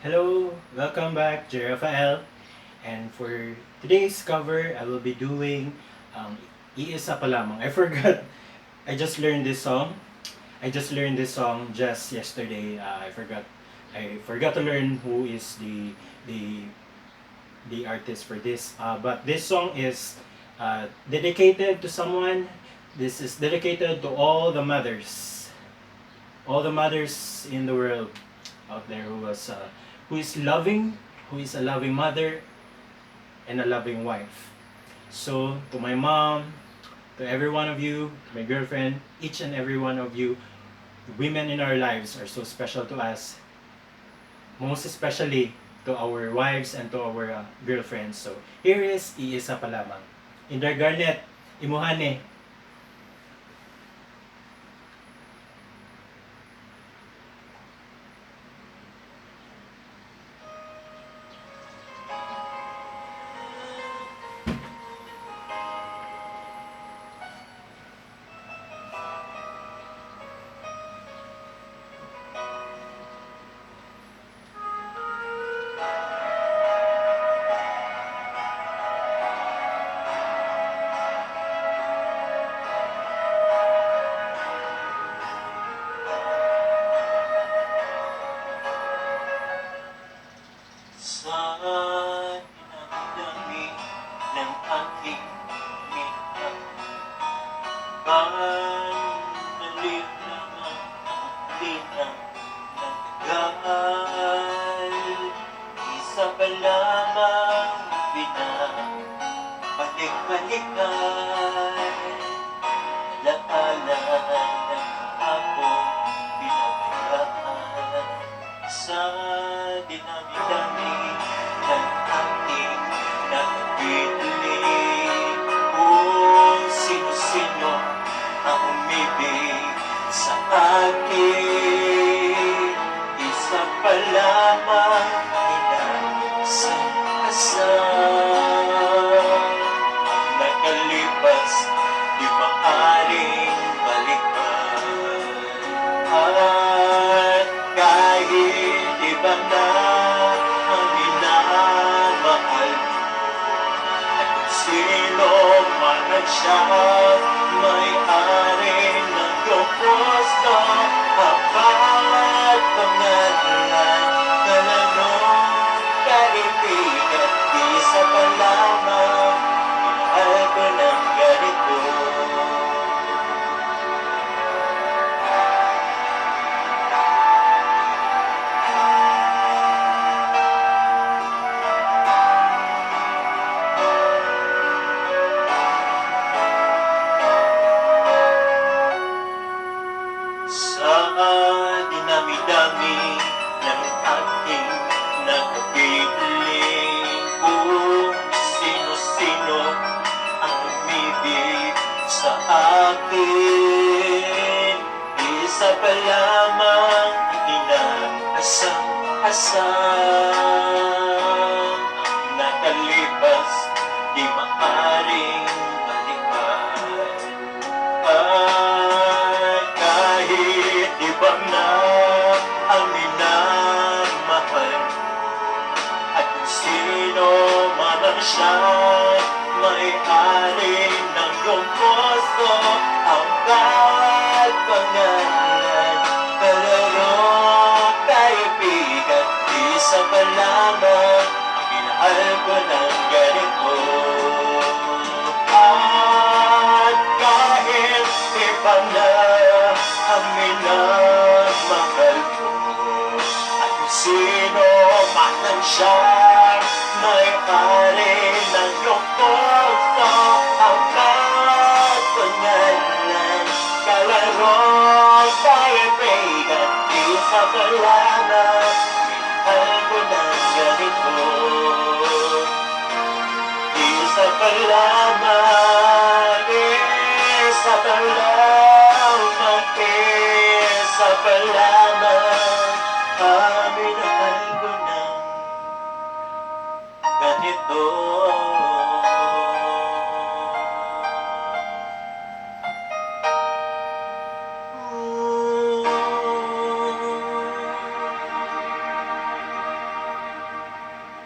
Hello, welcome back, J. Rafael. And for today's cover, I will be doing Iisa pa lamang. I forgot. I just learned this song. I just learned this song just yesterday. I forgot to learn who is the the artist for this. But this song is dedicated to someone. This is dedicated to all the mothers in the world out there who is loving, who is a loving mother and a loving wife. So to my mom, to every one of you, my girlfriend, each and every one of you, women in our lives are so special to us. Most especially to our wives and to our girlfriends. So here is Iisa pa lamang. Inder Garnet, Imuhane. Sa dinami ng aking minahal, panaliw naman ang linang nagdaan. Isa pa lamang pinabalik-balikan, alaala ng hapong pinabayaan. Sa dinami-dami ng ating nakabili, kung sino-sino ang umibig sa akin, isa pa lamang inasang kasal. Ang nakalipas di maaaring balikan, at kahit iba na ang minamahal at kung sino man ang siya, may-ari ng iyong puso, habat pangalan, talanong kaibigan, isa pa lamang minahal ko ng ganito. Sa dinami-dami ng ating nakapiling, kung sino-sino ang umibig sa akin, isa pa lamang inasang-asang. Ang nakalipas di maaaring balikan, at kahit iba na ang minamahal at kung sino man ang siyang may-ari ng iyong puso, ang bawat pangalan, kalarong kaibigan, isa pa lamang ang minahal ko ng ganito. At kahit iba na ang minamahal ko, at kung sino man ang siyang may-ari ng iyong puso, ang bawat pangalan, kalarong kaibigan, isa pa lamang minahal ko ng ganito. Isa pa lamang, isa pa lamang, isa pa lamang, minahal ko ng ganito.